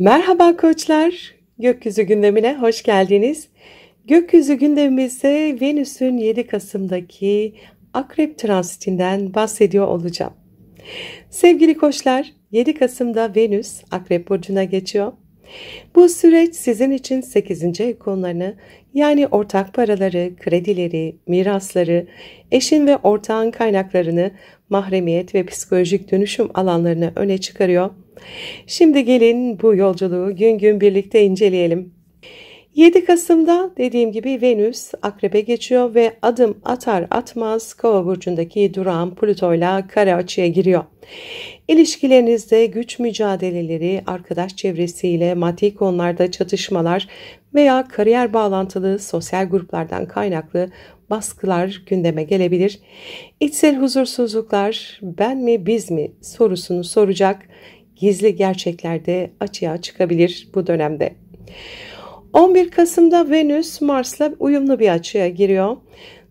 Merhaba koçlar, gökyüzü gündemine hoş geldiniz. Gökyüzü gündemimizde Venüs'ün 7 Kasım'daki Akrep transitinden bahsediyor olacağım. Sevgili koçlar, 7 Kasım'da Venüs Akrep burcuna geçiyor. Bu süreç sizin için 8. ev konularını, yani ortak paraları, kredileri, mirasları, eşin ve ortağın kaynaklarını, mahremiyet ve psikolojik dönüşüm alanlarını öne çıkarıyor. Şimdi gelin bu yolculuğu gün gün birlikte inceleyelim. 7 Kasım'da dediğim gibi Venüs Akrep'e geçiyor ve adım atar atmaz Kova burcundaki durağan Plüto'yla kare açıya giriyor. İlişkilerinizde güç mücadeleleri, arkadaş çevresiyle maddi konularda çatışmalar veya kariyer bağlantılı sosyal gruplardan kaynaklı baskılar gündeme gelebilir. İçsel huzursuzluklar, ben mi biz mi sorusunu soracak, gizli gerçekler de açığa çıkabilir bu dönemde. 11 Kasım'da Venüs Mars'la uyumlu bir açıya giriyor.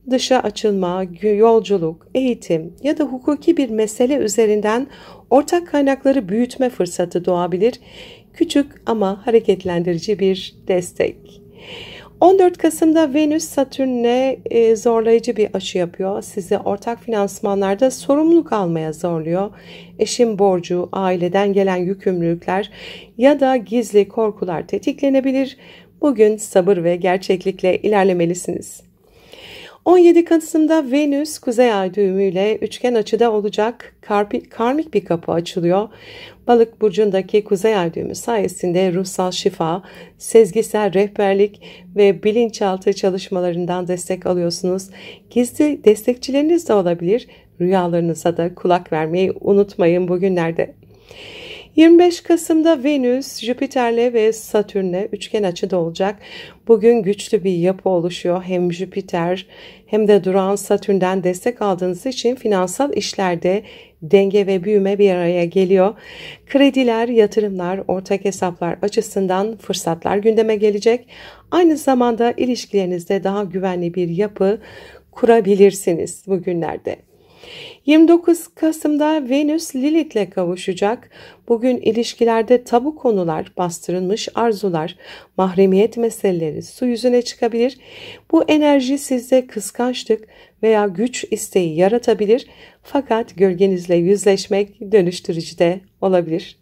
Dışa açılma, yolculuk, eğitim ya da hukuki bir mesele üzerinden ortak kaynakları büyütme fırsatı doğabilir. Küçük ama hareketlendirici bir destek. 14 Kasım'da Venüs Satürn'le zorlayıcı bir açı yapıyor. Sizi ortak finansmanlarda sorumluluk almaya zorluyor. Eşin borcu, aileden gelen yükümlülükler ya da gizli korkular tetiklenebilir. Bugün sabır ve gerçeklikle ilerlemelisiniz. 17 Kasım'da Venüs Kuzey Ay düğümüyle üçgen açıda olacak, karmik bir kapı açılıyor. Balık burcundaki Kuzey Ay düğümü sayesinde ruhsal şifa, sezgisel rehberlik ve bilinçaltı çalışmalarından destek alıyorsunuz. Gizli destekçileriniz de olabilir. Rüyalarınıza da kulak vermeyi unutmayın bugünlerde. 25 Kasım'da Venüs, Jüpiter'le ve Satürn'le üçgen açıda olacak. Bugün güçlü bir yapı oluşuyor. Hem Jüpiter hem de durağan Satürn'den destek aldığınız için finansal işlerde denge ve büyüme bir araya geliyor. Krediler, yatırımlar, ortak hesaplar açısından fırsatlar gündeme gelecek. Aynı zamanda ilişkilerinizde daha güvenli bir yapı kurabilirsiniz bugünlerde. 29 Kasım'da Venüs Lilith'le kavuşacak. Bugün ilişkilerde tabu konular, bastırılmış arzular, mahremiyet meseleleri su yüzüne çıkabilir. Bu enerji sizde kıskançlık veya güç isteği yaratabilir. Fakat gölgenizle yüzleşmek dönüştürücü de olabilir.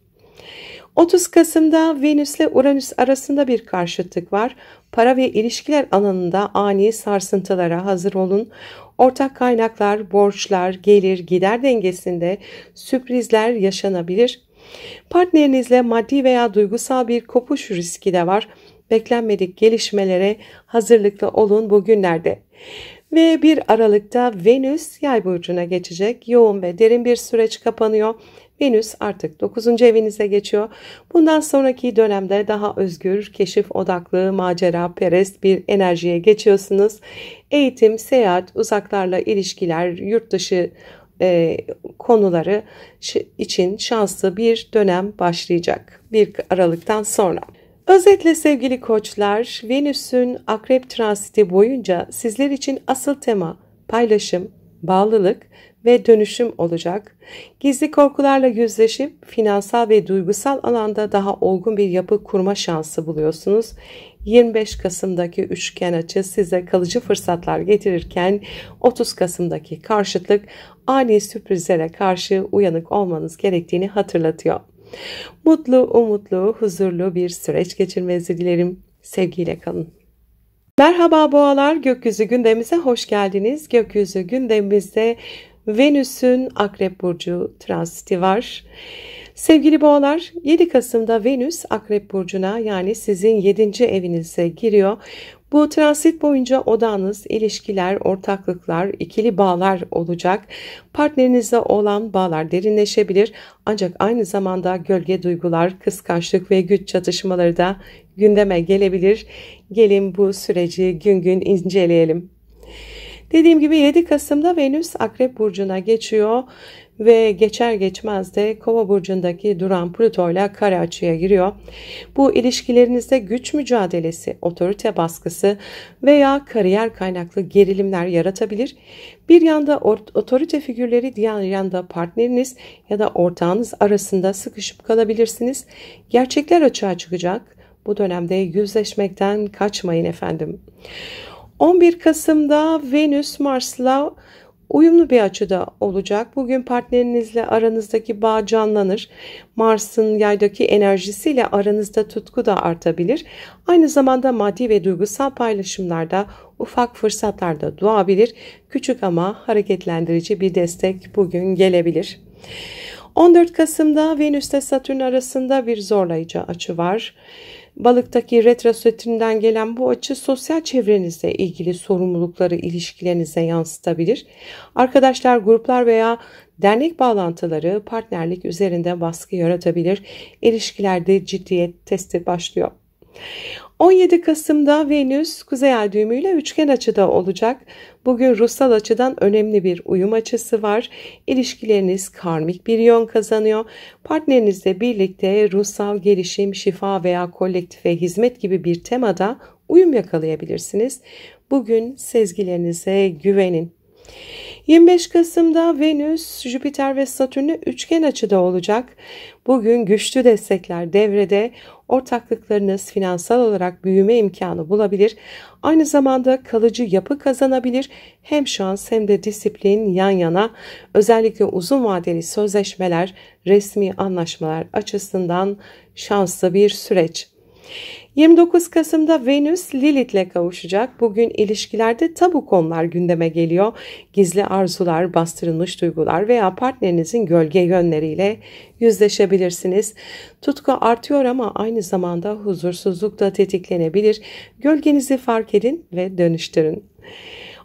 30 Kasım'da Venüs ile Uranüs arasında bir karşıtlık var. Para ve ilişkiler alanında ani sarsıntılara hazır olun. Ortak kaynaklar, borçlar, gelir, gider dengesinde sürprizler yaşanabilir. Partnerinizle maddi veya duygusal bir kopuş riski de var. Beklenmedik gelişmelere hazırlıklı olun bugünlerde. Ve 1 Aralık'ta Venüs Yay burcuna geçecek. Yoğun ve derin bir süreç kapanıyor. Venüs artık 9. evinize geçiyor. Bundan sonraki dönemde daha özgür, keşif odaklı, macera perest bir enerjiye geçiyorsunuz. Eğitim, seyahat, uzaklarla ilişkiler, yurt dışı konuları için şanslı bir dönem başlayacak 1 Aralık'tan sonra. Özetle sevgili koçlar, Venüs'ün Akrep transiti boyunca sizler için asıl tema paylaşım, bağlılık ve dönüşüm olacak. Gizli korkularla yüzleşip finansal ve duygusal alanda daha olgun bir yapı kurma şansı buluyorsunuz. 25 Kasım'daki üçgen açı size kalıcı fırsatlar getirirken 30 Kasım'daki karşıtlık ani sürprizlere karşı uyanık olmanız gerektiğini hatırlatıyor. Mutlu, umutlu, huzurlu bir süreç geçirmenizi dilerim. Sevgiyle kalın. Merhaba boğalar, gökyüzü gündemimize hoş geldiniz. Gökyüzü gündemimizde Venüs'ün Akrep burcu transiti var. Sevgili boğalar, 7 Kasım'da Venüs Akrep burcuna, yani sizin 7. evinize giriyor. Bu transit boyunca odağınız ilişkiler, ortaklıklar, ikili bağlar olacak. Partnerinizle olan bağlar derinleşebilir, ancak aynı zamanda gölge duygular, kıskançlık ve güç çatışmaları da gündeme gelebilir. Gelin bu süreci gün gün inceleyelim. Dediğim gibi 7 Kasım'da Venüs Akrep burcuna geçiyor. ve geçer geçmez de Kova burcundaki duran Plüto ile kare açıya giriyor. Bu ilişkilerinizde güç mücadelesi, otorite baskısı veya kariyer kaynaklı gerilimler yaratabilir. Bir yanda otorite figürleri, diğer yanda partneriniz ya da ortağınız arasında sıkışıp kalabilirsiniz. Gerçekler açığa çıkacak. Bu dönemde yüzleşmekten kaçmayın efendim. 11 Kasım'da Venüs Mars'la uyumlu bir açıda olacak. Bugün partnerinizle aranızdaki bağ canlanır. Mars'ın yaydaki enerjisiyle aranızda tutku da artabilir. Aynı zamanda maddi ve duygusal paylaşımlarda ufak fırsatlar da doğabilir. Küçük ama hareketlendirici bir destek bugün gelebilir. 14 Kasım'da Venüs ile Satürn arasında bir zorlayıcı açı var. Balıktaki retro Satürn'den gelen bu açı sosyal çevrenizle ilgili sorumlulukları ilişkilerinize yansıtabilir. Arkadaşlar, gruplar veya dernek bağlantıları partnerlik üzerinde baskı yaratabilir. İlişkilerde ciddiyet testi başlıyor. 17 Kasım'da Venüs Kuzey Ay düğümüyle üçgen açıda olacak. Bugün ruhsal açıdan önemli bir uyum açısı var. İlişkileriniz karmik bir yön kazanıyor. Partnerinizle birlikte ruhsal gelişim, şifa veya kolektife hizmet gibi bir temada uyum yakalayabilirsiniz. Bugün sezgilerinize güvenin. 25 Kasım'da Venüs, Jüpiter ve Satürn'ü üçgen açıda olacak. Bugün güçlü destekler devrede, ortaklıklarınız finansal olarak büyüme imkanı bulabilir. Aynı zamanda kalıcı yapı kazanabilir. Hem şans hem de disiplin yan yana. Özellikle uzun vadeli sözleşmeler, resmi anlaşmalar açısından şanslı bir süreç. 29 Kasım'da Venüs Lilith'le kavuşacak. Bugün ilişkilerde tabu konular gündeme geliyor. Gizli arzular, bastırılmış duygular veya partnerinizin gölge yönleriyle yüzleşebilirsiniz. Tutku artıyor ama aynı zamanda huzursuzluk da tetiklenebilir. Gölgenizi fark edin ve dönüştürün.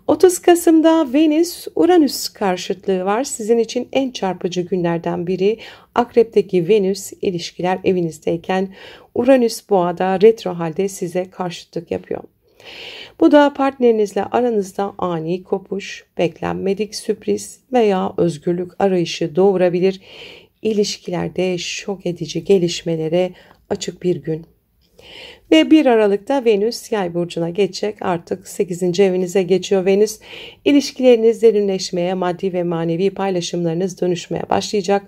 30 Kasım'da Venüs-Uranüs karşıtlığı var. Sizin için en çarpıcı günlerden biri. Akrep'teki Venüs ilişkiler evinizdeyken Uranüs Boğa'da retro halde size karşıtlık yapıyor. Bu da partnerinizle aranızda ani kopuş, beklenmedik sürpriz veya özgürlük arayışı doğurabilir. İlişkilerde şok edici gelişmelere açık bir gün. Ve 1 Aralık'ta Venüs Yay burcuna geçecek. Artık 8. evinize geçiyor Venüs. İlişkileriniz derinleşmeye, maddi ve manevi paylaşımlarınız dönüşmeye başlayacak.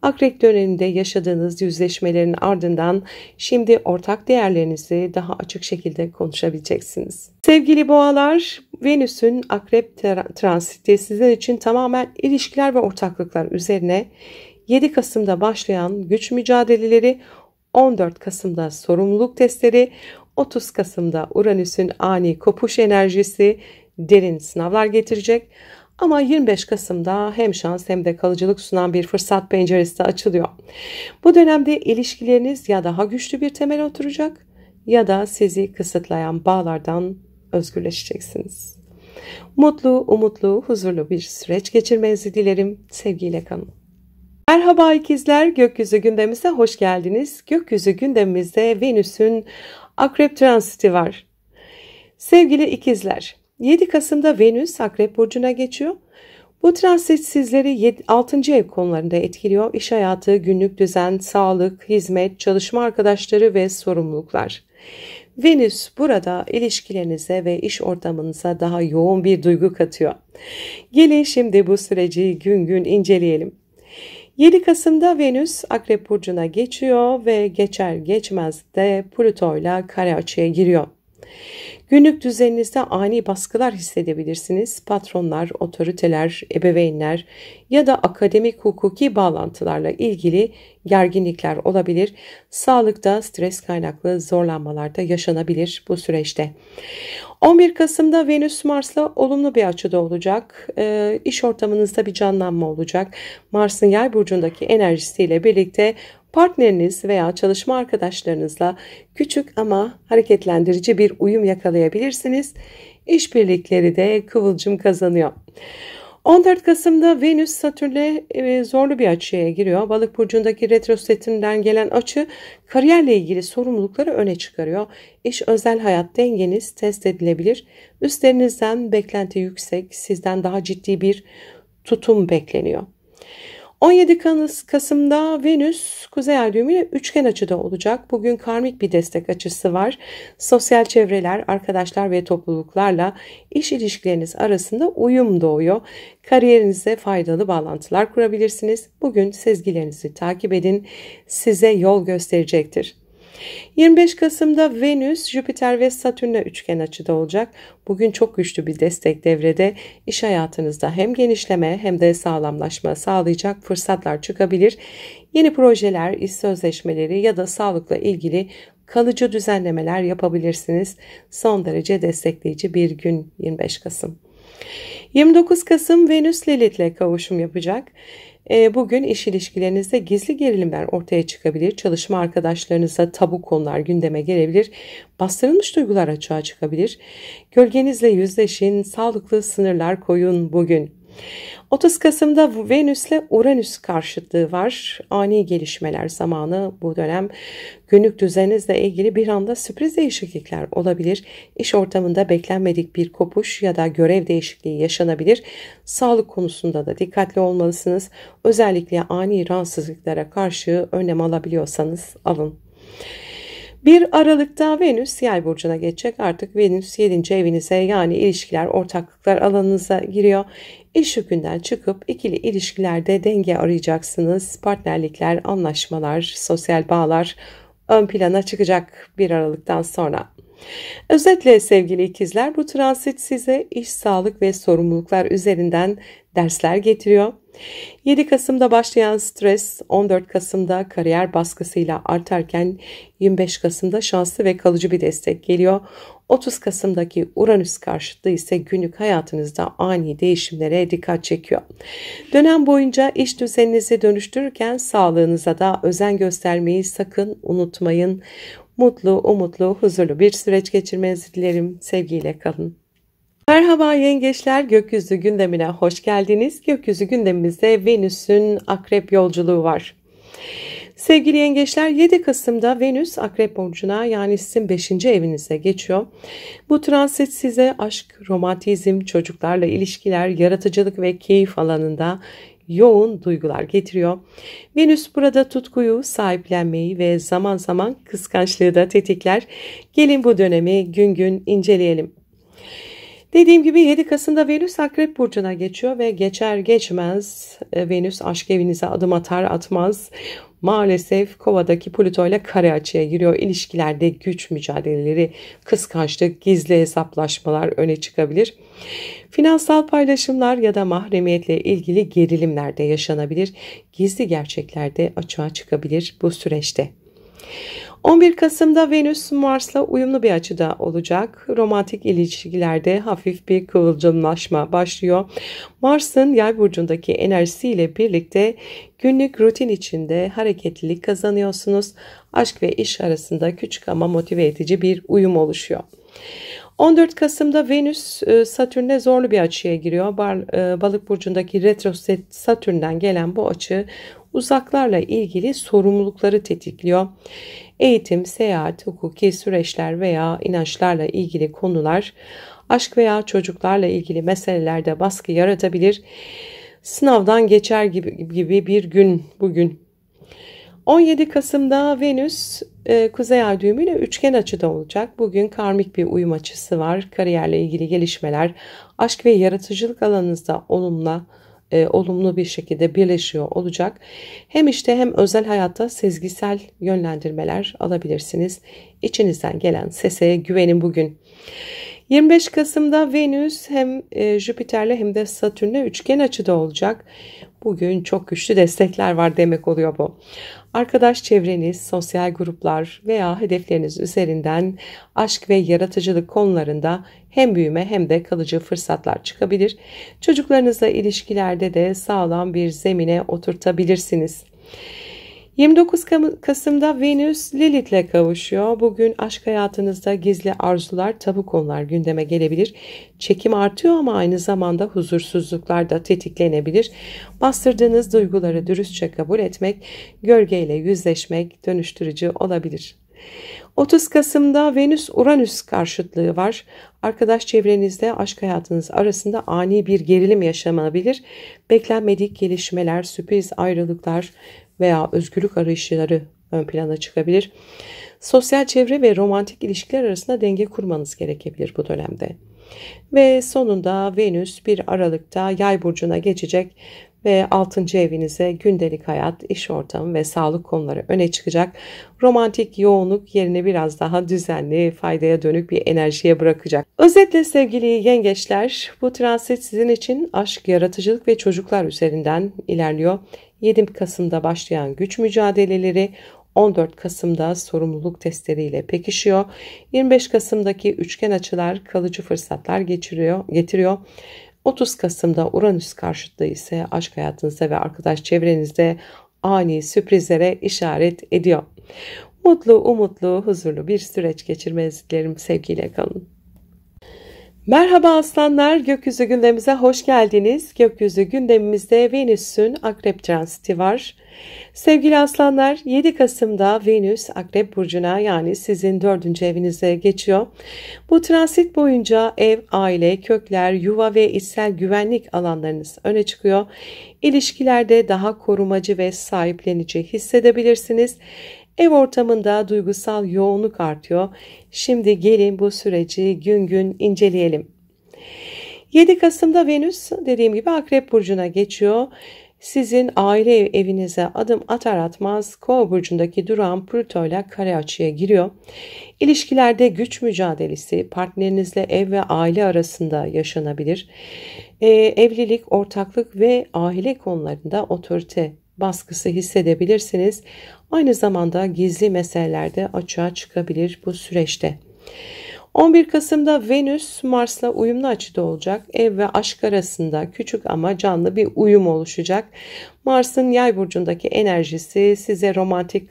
Akrep döneminde yaşadığınız yüzleşmelerin ardından şimdi ortak değerlerinizi daha açık şekilde konuşabileceksiniz. Sevgili boğalar, Venüs'ün Akrep transiti sizin için tamamen ilişkiler ve ortaklıklar üzerine. 7 Kasım'da başlayan güç mücadeleleri, 14 Kasım'da sorumluluk testleri, 30 Kasım'da Uranüs'ün ani kopuş enerjisi derin sınavlar getirecek. Ama 25 Kasım'da hem şans hem de kalıcılık sunan bir fırsat penceresi de açılıyor. Bu dönemde ilişkileriniz ya daha güçlü bir temel oturacak ya da sizi kısıtlayan bağlardan özgürleşeceksiniz. Mutlu, umutlu, huzurlu bir süreç geçirmenizi dilerim. Sevgiyle kalın. Merhaba ikizler, gökyüzü gündemimize hoş geldiniz. Gökyüzü gündemimizde Venüs'ün Akrep transiti var. Sevgili ikizler, 7 Kasım'da Venüs Akrep burcuna geçiyor. Bu transit sizleri 6. ev konularında etkiliyor. İş hayatı, günlük düzen, sağlık, hizmet, çalışma arkadaşları ve sorumluluklar. Venüs burada ilişkilerinize ve iş ortamınıza daha yoğun bir duygu katıyor. Gelin şimdi bu süreci gün gün inceleyelim. 7 Kasım'da Venüs Akrep burcuna geçiyor ve geçer geçmez de Plüto ile kare açıya giriyor. Günlük düzeninizde ani baskılar hissedebilirsiniz. Patronlar, otoriteler, ebeveynler ya da akademik hukuki bağlantılarla ilgili gerginlikler olabilir. Sağlıkta stres kaynaklı zorlanmalar da yaşanabilir bu süreçte. 11 Kasım'da Venüs Mars'la olumlu bir açıda olacak. İş ortamınızda bir canlanma olacak. Mars'ın Yay burcundaki enerjisiyle birlikte partneriniz veya çalışma arkadaşlarınızla küçük ama hareketlendirici bir uyum yakalayabilirsiniz. İşbirlikleri de kıvılcım kazanıyor. 14 Kasım'da Venüs Satürn'le zorlu bir açıya giriyor. Balık burcundaki retro Satürn'den gelen açı kariyerle ilgili sorumlulukları öne çıkarıyor. İş özel hayat dengeniz test edilebilir. Üstlerinizden beklenti yüksek, sizden daha ciddi bir tutum bekleniyor. 17 Kasım'da Venüs Kuzey Ay düğümüyle üçgen açıda olacak. Bugün karmik bir destek açısı var. Sosyal çevreler, arkadaşlar ve topluluklarla iş ilişkileriniz arasında uyum doğuyor. Kariyerinizde faydalı bağlantılar kurabilirsiniz. Bugün sezgilerinizi takip edin, size yol gösterecektir. 25 Kasım'da Venüs, Jüpiter ve Satürn'le üçgen açıda olacak. Bugün çok güçlü bir destek devrede. İş hayatınızda hem genişleme hem de sağlamlaşma sağlayacak fırsatlar çıkabilir. Yeni projeler, iş sözleşmeleri ya da sağlıkla ilgili kalıcı düzenlemeler yapabilirsiniz. Son derece destekleyici bir gün 25 Kasım. 29 Kasım Venüs Lilith'le kavuşum yapacak. Bugün iş ilişkilerinizde gizli gerilimler ortaya çıkabilir. Çalışma arkadaşlarınızla tabu konular gündeme gelebilir. Bastırılmış duygular açığa çıkabilir. Gölgenizle yüzleşin, sağlıklı sınırlar koyun bugün. 30 Kasım'da Venüs'le Uranüs karşıtlığı var. Ani gelişmeler zamanı bu dönem. Günlük düzeninizle ilgili bir anda sürpriz değişiklikler olabilir. İş ortamında beklenmedik bir kopuş ya da görev değişikliği yaşanabilir. Sağlık konusunda da dikkatli olmalısınız. Özellikle ani rahatsızlıklara karşı önlem alabiliyorsanız alın. 1 Aralık'ta Venüs Yay burcuna geçecek. Artık Venüs 7. evinize yani ilişkiler, ortaklıklar alanınıza giriyor. İş yükünden çıkıp ikili ilişkilerde denge arayacaksınız. Partnerlikler, anlaşmalar, sosyal bağlar ön plana çıkacak 1 Aralık'tan sonra. Özetle sevgili ikizler, bu transit size iş, sağlık ve sorumluluklar üzerinden dersler getiriyor. 7 Kasım'da başlayan stres 14 Kasım'da kariyer baskısıyla artarken 25 Kasım'da şanslı ve kalıcı bir destek geliyor. 30 Kasım'daki Uranüs karşıtlığı ise günlük hayatınızda ani değişimlere dikkat çekiyor. Dönem boyunca iş düzeninizi dönüştürürken sağlığınıza da özen göstermeyi sakın unutmayın. Mutlu, umutlu, huzurlu bir süreç geçirmenizi dilerim. Sevgiyle kalın. Merhaba yengeçler, gökyüzü gündemine hoş geldiniz. Gökyüzü gündemimizde Venüs'ün Akrep yolculuğu var. Sevgili yengeçler, 7 Kasım'da Venüs Akrep burcuna yani sizin 5. evinize geçiyor. Bu transit size aşk, romantizm, çocuklarla ilişkiler, yaratıcılık ve keyif alanında yoğun duygular getiriyor. Venüs burada tutkuyu, sahiplenmeyi ve zaman zaman kıskançlığı da tetikler. Gelin bu dönemi gün gün inceleyelim. Dediğim gibi 7 Kasım'da Venüs Akrep burcuna geçiyor ve geçer geçmez Venüs aşk evinize adım atar atmaz maalesef Kova'daki Plüto ile kare açıya giriyor. İlişkilerde güç mücadeleleri, kıskançlık, gizli hesaplaşmalar öne çıkabilir. Finansal paylaşımlar ya da mahremiyetle ilgili gerilimler de yaşanabilir. Gizli gerçekler de açığa çıkabilir bu süreçte. 11 Kasım'da Venüs Mars'la uyumlu bir açıda olacak. Romantik ilişkilerde hafif bir kıvılcımlaşma başlıyor. Mars'ın Yay burcundaki enerjisiyle birlikte günlük rutin içinde hareketlilik kazanıyorsunuz. Aşk ve iş arasında küçük ama motive edici bir uyum oluşuyor. 14 Kasım'da Venüs Satürn'e zorlu bir açıya giriyor. Balık burcundaki retro Satürn'den gelen bu açı uzaklarla ilgili sorumlulukları tetikliyor. Eğitim, seyahat, hukuki süreçler veya inançlarla ilgili konular, aşk veya çocuklarla ilgili meselelerde baskı yaratabilir. Sınavdan geçer gibi bir gün bugün. 17 Kasım'da Venüs Kuzey Ay düğümüyle üçgen açıda olacak. Bugün karmik bir uyum açısı var. Kariyerle ilgili gelişmeler, aşk ve yaratıcılık alanınızda olumlu bir şekilde birleşiyor olacak. Hem işte hem özel hayatta sezgisel yönlendirmeler alabilirsiniz. İçinizden gelen sese güvenin bugün. 25 Kasım'da Venüs hem Jüpiter'le hem de Satürn'le üçgen açıda olacak. Bugün çok güçlü destekler var demek oluyor bu. Arkadaş çevreniz, sosyal gruplar veya hedefleriniz üzerinden aşk ve yaratıcılık konularında hem büyüme hem de kalıcı fırsatlar çıkabilir. Çocuklarınızla ilişkilerde de sağlam bir zemine oturtabilirsiniz. 29 Kasım'da Venüs Lilith'le kavuşuyor. Bugün aşk hayatınızda gizli arzular, tabu konular gündeme gelebilir. Çekim artıyor ama aynı zamanda huzursuzluklar da tetiklenebilir. Bastırdığınız duyguları dürüstçe kabul etmek, gölgeyle yüzleşmek dönüştürücü olabilir. 30 Kasım'da Venüs-Uranüs karşıtlığı var. Arkadaş çevrenizde, aşk hayatınız arasında ani bir gerilim yaşanabilir. Beklenmedik gelişmeler, sürpriz ayrılıklar veya özgürlük arayışları ön plana çıkabilir. Sosyal çevre ve romantik ilişkiler arasında denge kurmanız gerekebilir bu dönemde. Ve sonunda Venüs 1 Aralık'ta Yay burcuna geçecek ve 6. evinize gündelik hayat, iş ortamı ve sağlık konuları öne çıkacak. Romantik yoğunluk yerini biraz daha düzenli, faydaya dönük bir enerjiye bırakacak. Özetle sevgili yengeçler, bu transit sizin için aşk, yaratıcılık ve çocuklar üzerinden ilerliyor. 7 Kasım'da başlayan güç mücadeleleri 14 Kasım'da sorumluluk testleriyle pekişiyor. 25 Kasım'daki üçgen açılar kalıcı fırsatlar getiriyor. 30 Kasım'da Uranüs karşıtlığı ise aşk hayatınızda ve arkadaş çevrenizde ani sürprizlere işaret ediyor. Mutlu, umutlu, huzurlu bir süreç geçirmenizi dilerim. Sevgiyle kalın. Merhaba aslanlar, gökyüzü gündemimize hoş geldiniz. Gökyüzü gündemimizde Venüs'ün Akrep transiti var. Sevgili aslanlar, 7 Kasım'da Venüs Akrep burcuna, yani sizin 4. evinize geçiyor. Bu transit boyunca ev, aile, kökler, yuva ve içsel güvenlik alanlarınız öne çıkıyor. İlişkilerde daha korumacı ve sahiplenici hissedebilirsiniz. Ev ortamında duygusal yoğunluk artıyor. Şimdi gelin bu süreci gün gün inceleyelim. 7 Kasım'da Venüs dediğim gibi Akrep burcuna geçiyor. Sizin aile evinize adım atar atmaz Kova burcundaki durağan Plüto ile kare açıya giriyor. İlişkilerde güç mücadelesi partnerinizle ev ve aile arasında yaşanabilir. Evlilik, ortaklık ve aile konularında otorite baskısı hissedebilirsiniz. Aynı zamanda gizli meselelerde açığa çıkabilir bu süreçte. 11 Kasım'da Venüs Mars'la uyumlu açıda olacak. Ev ve aşk arasında küçük ama canlı bir uyum oluşacak. Mars'ın Yay burcundaki enerjisi size romantik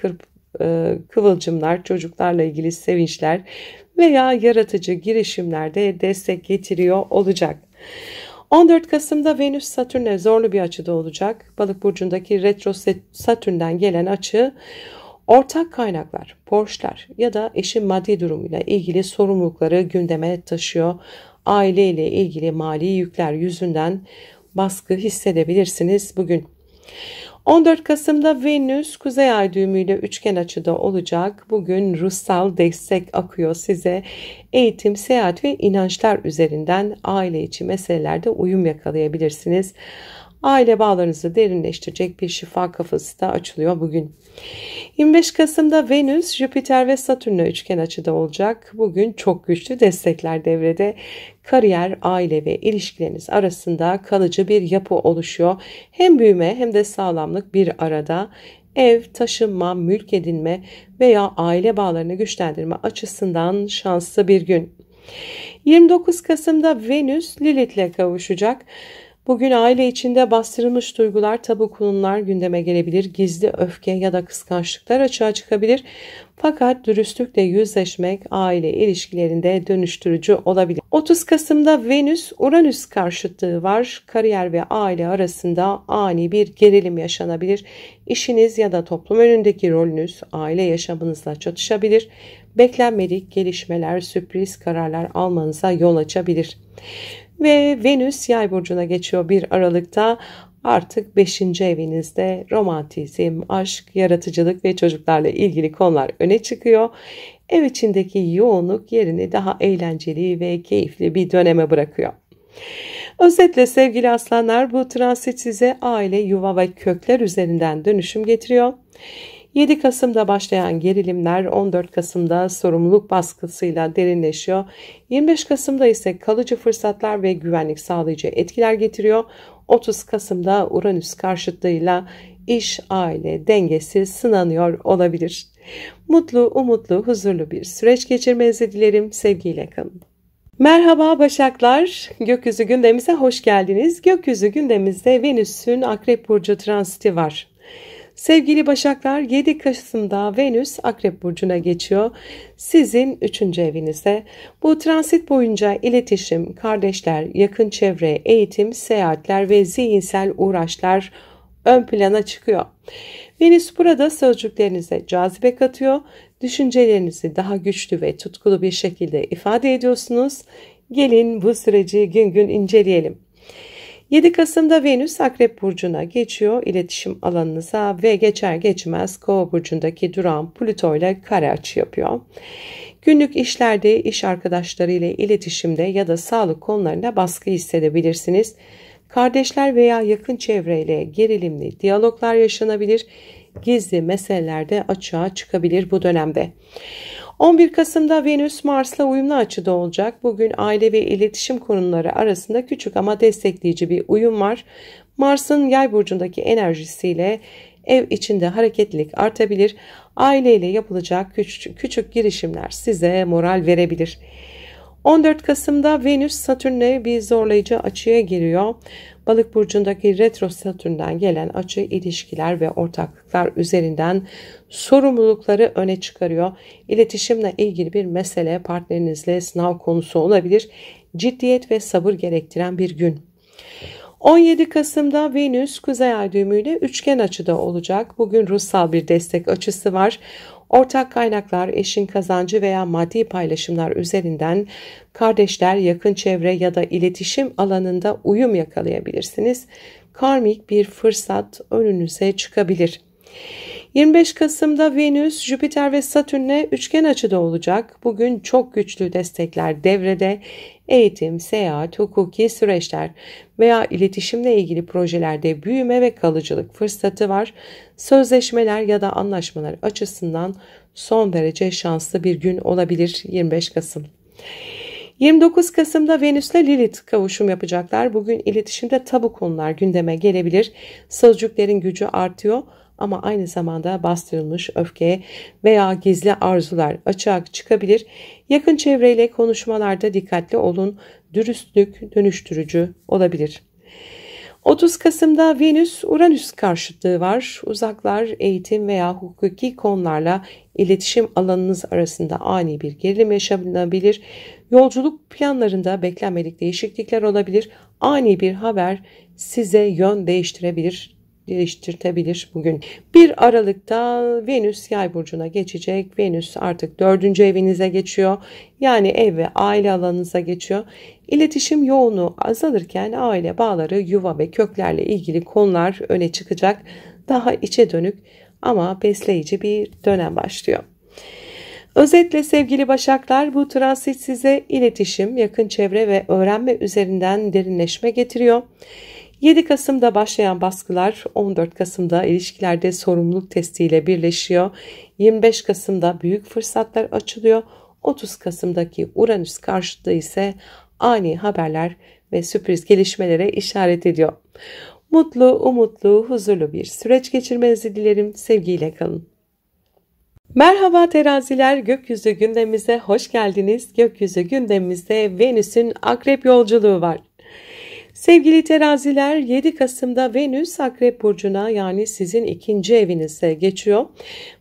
kıvılcımlar, çocuklarla ilgili sevinçler veya yaratıcı girişimlerde destek getiriyor olacak. 14 Kasım'da Venüs Satürn'e zorlu bir açıda olacak. Balık burcundaki retro Satürn'den gelen açı ortak kaynaklar, borçlar ya da eşin maddi durumuyla ilgili sorumlulukları gündeme taşıyor. Aileyle ilgili mali yükler yüzünden baskı hissedebilirsiniz bugün. 14 Kasım'da Venüs Kuzey Ay düğümüyle üçgen açıda olacak. Bugün ruhsal destek akıyor size. Eğitim, seyahat ve inançlar üzerinden aile içi meselelerde uyum yakalayabilirsiniz. Aile bağlarınızı derinleştirecek bir şifa kafası da açılıyor bugün. 25 Kasım'da Venüs, Jüpiter ve Satürn'le üçgen açıda olacak. Bugün çok güçlü destekler devrede. Kariyer, aile ve ilişkileriniz arasında kalıcı bir yapı oluşuyor. Hem büyüme hem de sağlamlık bir arada. Ev, taşınma, mülk edinme veya aile bağlarını güçlendirme açısından şanslı bir gün. 29 Kasım'da Venüs Lilith'le kavuşacak. Bugün aile içinde bastırılmış duygular, tabu konular gündeme gelebilir. Gizli öfke ya da kıskançlıklar açığa çıkabilir. Fakat dürüstlükle yüzleşmek aile ilişkilerinde dönüştürücü olabilir. 30 Kasım'da Venüs-Uranüs karşıtlığı var. Kariyer ve aile arasında ani bir gerilim yaşanabilir. İşiniz ya da toplum önündeki rolünüz aile yaşamınızla çatışabilir. Beklenmedik gelişmeler, sürpriz kararlar almanıza yol açabilir. Ve Venüs Yay burcuna geçiyor 1 Aralık'ta. Artık 5. evinizde romantizm, aşk, yaratıcılık ve çocuklarla ilgili konular öne çıkıyor. Ev içindeki yoğunluk yerini daha eğlenceli ve keyifli bir döneme bırakıyor. Özetle sevgili aslanlar, bu transit size aile, yuva ve kökler üzerinden dönüşüm getiriyor. 7 Kasım'da başlayan gerilimler 14 Kasım'da sorumluluk baskısıyla derinleşiyor. 25 Kasım'da ise kalıcı fırsatlar ve güvenlik sağlayıcı etkiler getiriyor. 30 Kasım'da Uranüs karşıtlığıyla iş, aile dengesi sınanıyor olabilir. Mutlu, umutlu, huzurlu bir süreç geçirmenizi dilerim. Sevgiyle kalın. Merhaba Başaklar, gökyüzü gündemimize hoş geldiniz. Gökyüzü gündemimizde Venüs'ün Akrep Burcu transiti var. Sevgili Başaklar, 7 Kasım'da Venüs Akrep Burcu'na geçiyor. Sizin 3. evinizde. Bu transit boyunca iletişim, kardeşler, yakın çevre, eğitim, seyahatler ve zihinsel uğraşlar ön plana çıkıyor. Venüs burada sözcüklerinize cazibe katıyor. Düşüncelerinizi daha güçlü ve tutkulu bir şekilde ifade ediyorsunuz. Gelin bu süreci gün gün inceleyelim. 7 Kasım'da Venüs Akrep Burcu'na geçiyor, iletişim alanınıza ve geçer geçmez Kova Burcu'ndaki duran Plüto ile kare açı yapıyor. Günlük işlerde, iş arkadaşlarıyla iletişimde ya da sağlık konularında baskı hissedebilirsiniz. Kardeşler veya yakın çevreyle gerilimli diyaloglar yaşanabilir, gizli meselelerde açığa çıkabilir bu dönemde. 11 Kasım'da Venüs Mars'la uyumlu açıda olacak. Bugün aile ve iletişim konuları arasında küçük ama destekleyici bir uyum var. Mars'ın Yay burcundaki enerjisiyle ev içinde hareketlilik artabilir. Aileyle yapılacak küçük girişimler size moral verebilir. 14 Kasım'da Venüs Satürn'le bir zorlayıcı açıya giriyor. Balık burcundaki retro Satürn'den gelen açı ilişkiler ve ortaklıklar üzerinden sorumlulukları öne çıkarıyor. İletişimle ilgili bir mesele partnerinizle sınav konusu olabilir. Ciddiyet ve sabır gerektiren bir gün. 17 Kasım'da Venüs Kuzey Ay düğümüyle üçgen açıda olacak. Bugün ruhsal bir destek açısı var. Ortak kaynaklar, eşin kazancı veya maddi paylaşımlar üzerinden kardeşler, yakın çevre ya da iletişim alanında uyum yakalayabilirsiniz. Karmik bir fırsat önünüze çıkabilir. 25 Kasım'da Venüs, Jüpiter ve Satürn'le üçgen açıda olacak. Bugün çok güçlü destekler devrede. Eğitim, seyahat, hukuki süreçler veya iletişimle ilgili projelerde büyüme ve kalıcılık fırsatı var. Sözleşmeler ya da anlaşmalar açısından son derece şanslı bir gün olabilir 25 Kasım. 29 Kasım'da Venüs'le Lilith kavuşum yapacaklar. Bugün iletişimde tabu konular gündeme gelebilir. Sözcüklerin gücü artıyor ama aynı zamanda bastırılmış öfke veya gizli arzular açığa çıkabilir. Yakın çevreyle konuşmalarda dikkatli olun. Dürüstlük dönüştürücü olabilir. 30 Kasım'da Venüs-Uranüs karşıtlığı var. Uzaklar, eğitim veya hukuki konularla iletişim alanınız arasında ani bir gerilim yaşanabilir. Yolculuk planlarında beklenmedik değişiklikler olabilir. Ani bir haber size yön değiştirtebilir bugün. 1 Aralık'ta Venüs Yay burcuna geçecek. Venüs artık 4. evinize geçiyor. Yani ev ve aile alanınıza geçiyor. İletişim yoğunluğu azalırken aile bağları, yuva ve köklerle ilgili konular öne çıkacak. Daha içe dönük ama besleyici bir dönem başlıyor. Özetle sevgili Başaklar, bu transit size iletişim, yakın çevre ve öğrenme üzerinden derinleşme getiriyor. 7 Kasım'da başlayan baskılar 14 Kasım'da ilişkilerde sorumluluk testiyle birleşiyor. 25 Kasım'da büyük fırsatlar açılıyor. 30 Kasım'daki Uranüs karşıtlığı ise ani haberler ve sürpriz gelişmelere işaret ediyor. Mutlu, umutlu, huzurlu bir süreç geçirmenizi dilerim. Sevgiyle kalın. Merhaba teraziler, gökyüzü gündemimize hoş geldiniz. Gökyüzü gündemimizde Venüs'ün Akrep yolculuğu var. Sevgili teraziler, 7 Kasım'da Venüs Akrep Burcu'na yani sizin 2. evinize geçiyor.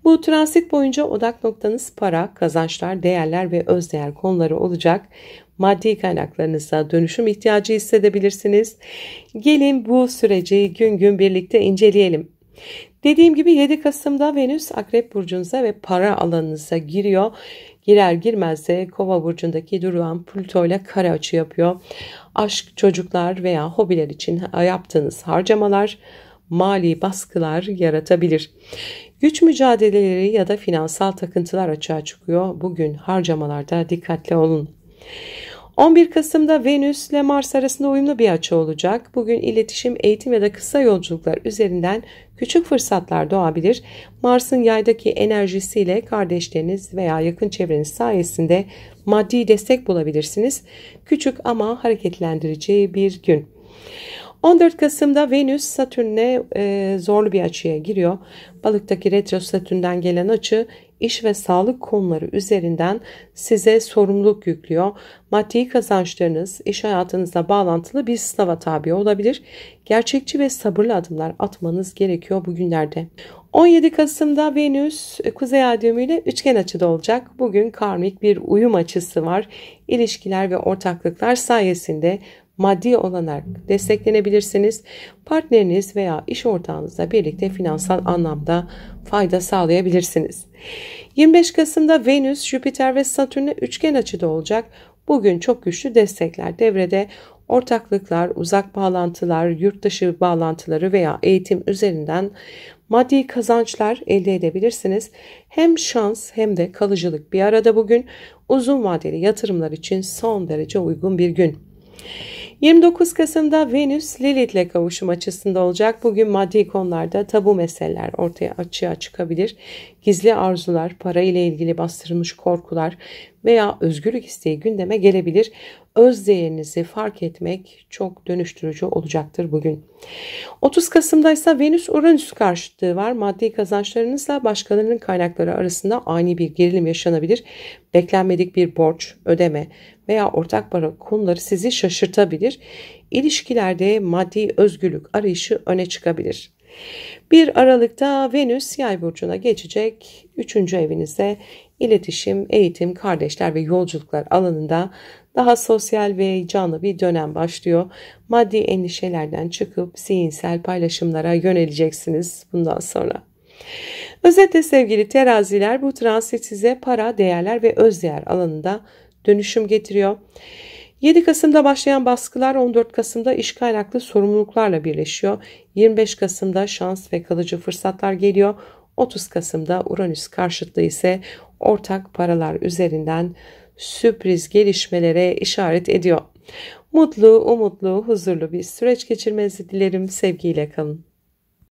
Bu transit boyunca odak noktanız para, kazançlar, değerler ve özdeğer konuları olacak. Maddi kaynaklarınıza dönüşüm ihtiyacı hissedebilirsiniz. Gelin bu süreci gün gün birlikte inceleyelim. Dediğim gibi 7 Kasım'da Venüs Akrep Burcu'nuza ve para alanınıza giriyor. Girer girmez de Kova burcundaki duran Plüto ile kare açı yapıyor. Aşk, çocuklar veya hobiler için yaptığınız harcamalar mali baskılar yaratabilir. Güç mücadeleleri ya da finansal takıntılar açığa çıkıyor. Bugün harcamalarda dikkatli olun. 11 Kasım'da Venüs ile Mars arasında uyumlu bir açı olacak. Bugün iletişim, eğitim ya da kısa yolculuklar üzerinden küçük fırsatlar doğabilir. Mars'ın yaydaki enerjisiyle kardeşleriniz veya yakın çevreniz sayesinde maddi destek bulabilirsiniz. Küçük ama hareketlendirici bir gün. 14 Kasım'da Venüs Satürn'le zorlu bir açıya giriyor. Balıktaki retro Satürn'den gelen açı iş ve sağlık konuları üzerinden size sorumluluk yüklüyor. Maddi kazançlarınız iş hayatınızla bağlantılı bir sınava tabi olabilir. Gerçekçi ve sabırlı adımlar atmanız gerekiyor bugünlerde. 17 Kasım'da Venüs Kuzey Ay düğümüyle üçgen açıda olacak. Bugün karmik bir uyum açısı var. İlişkiler ve ortaklıklar sayesinde maddi olarak desteklenebilirsiniz. Partneriniz veya iş ortağınızla birlikte finansal anlamda fayda sağlayabilirsiniz. 25 Kasım'da Venüs, Jüpiter ve Satürn'e üçgen açıda olacak. Bugün çok güçlü destekler devrede. Ortaklıklar, uzak bağlantılar, yurt dışı bağlantıları veya eğitim üzerinden maddi kazançlar elde edebilirsiniz. Hem şans hem de kalıcılık bir arada bugün. Uzun vadeli yatırımlar için son derece uygun bir gün. 29 Kasım'da Venüs Lilith'le kavuşum açısında olacak. Bugün maddi konularda tabu meseleler ortaya açığa çıkabilir. Gizli arzular, para ile ilgili bastırılmış korkular veya özgürlük isteği gündeme gelebilir. Öz değerinizi fark etmek çok dönüştürücü olacaktır bugün. 30 Kasım'da ise Venüs-Uranüs karşıtlığı var. Maddi kazançlarınızla başkalarının kaynakları arasında ani bir gerilim yaşanabilir. Beklenmedik bir borç, ödeme veya ortak para konuları sizi şaşırtabilir. İlişkilerde maddi özgürlük arayışı öne çıkabilir. 1 Aralık'ta Venüs Yay burcuna geçecek. 3. evinize iletişim, eğitim, kardeşler ve yolculuklar alanında daha sosyal ve canlı bir dönem başlıyor. Maddi endişelerden çıkıp zihinsel paylaşımlara yöneleceksiniz bundan sonra. Özetle sevgili teraziler, bu transit size para, değerler ve özdeğer alanında dönüşüm getiriyor. 7 Kasım'da başlayan baskılar 14 Kasım'da iş kaynaklı sorumluluklarla birleşiyor. 25 Kasım'da şans ve kalıcı fırsatlar geliyor. 30 Kasım'da Uranüs karşıtlığı ise ortak paralar üzerinden sürpriz gelişmelere işaret ediyor. Mutlu, umutlu, huzurlu bir süreç geçirmenizi dilerim. Sevgiyle kalın.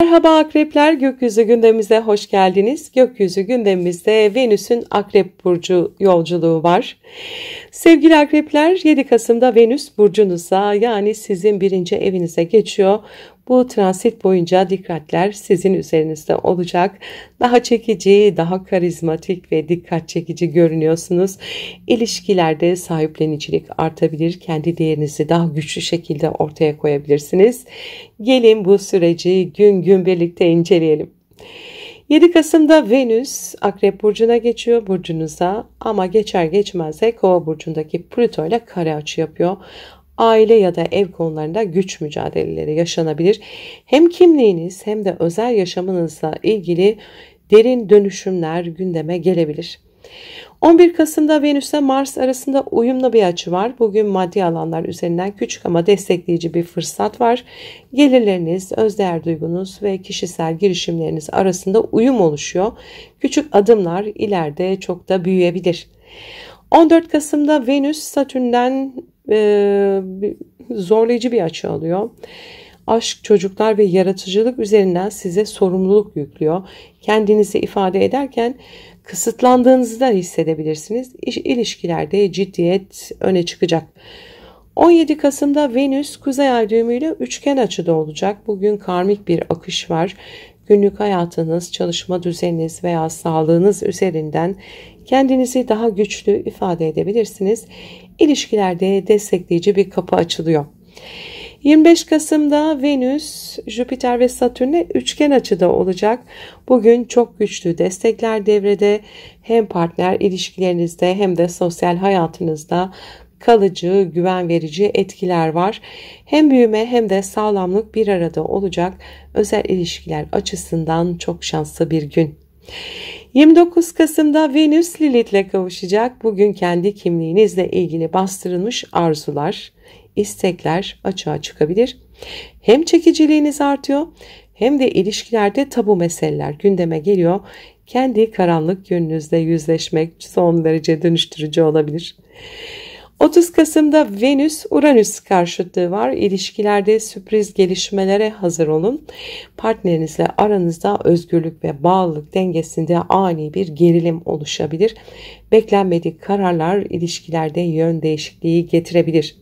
Merhaba akrepler, gökyüzü gündemimize hoş geldiniz. Gökyüzü gündemimizde Venüs'ün Akrep Burcu yolculuğu var. Sevgili akrepler, 7 Kasım'da Venüs burcunuza, yani sizin 1. evinize geçiyor. Bu transit boyunca dikkatler sizin üzerinizde olacak. Daha çekici, daha karizmatik ve dikkat çekici görünüyorsunuz. İlişkilerde sahiplenicilik artabilir. Kendi değerinizi daha güçlü şekilde ortaya koyabilirsiniz. Gelin bu süreci gün gün birlikte inceleyelim. 7 Kasım'da Venüs Akrep Burcu'na geçiyor, burcunuza, ama geçer geçmez de Kova Burcu'ndaki Plüto ile kare açı yapıyor. Aile ya da ev konularında güç mücadeleleri yaşanabilir. Hem kimliğiniz hem de özel yaşamınızla ilgili derin dönüşümler gündeme gelebilir. 11 Kasım'da Venüs ile Mars arasında uyumlu bir açı var. Bugün maddi alanlar üzerinden küçük ama destekleyici bir fırsat var. Gelirleriniz, özdeğer duygunuz ve kişisel girişimleriniz arasında uyum oluşuyor. Küçük adımlar ileride çok da büyüyebilir. 14 Kasım'da Venüs Satürn'den zorlayıcı bir açı alıyor. Aşk, çocuklar ve yaratıcılık üzerinden size sorumluluk yüklüyor. Kendinizi ifade ederken kısıtlandığınızı da hissedebilirsiniz. İlişkilerde ciddiyet öne çıkacak. 17 Kasım'da Venüs Kuzey Ay düğümüyle üçgen açıda olacak. Bugün karmik bir akış var. Günlük hayatınız, çalışma düzeniniz veya sağlığınız üzerinden kendinizi daha güçlü ifade edebilirsiniz. İlişkilerde destekleyici bir kapı açılıyor. 25 Kasım'da Venüs, Jüpiter ve Satürn'le üçgen açıda olacak. Bugün çok güçlü destekler devrede. Hem partner ilişkilerinizde hem de sosyal hayatınızda kalıcı, güven verici etkiler var. Hem büyüme hem de sağlamlık bir arada olacak. Özel ilişkiler açısından çok şanslı bir gün. 29 Kasım'da Venüs Lilith'le kavuşacak. Bugün kendi kimliğinizle ilgili bastırılmış arzular, istekler açığa çıkabilir. Hem çekiciliğiniz artıyor hem de ilişkilerde tabu meseleler gündeme geliyor. Kendi karanlık yönünüzle yüzleşmek son derece dönüştürücü olabilir. 30 Kasım'da Venüs-Uranüs karşıtlığı var. İlişkilerde sürpriz gelişmelere hazır olun. Partnerinizle aranızda özgürlük ve bağlılık dengesinde ani bir gerilim oluşabilir. Beklenmedik kararlar ilişkilerde yön değişikliği getirebilir.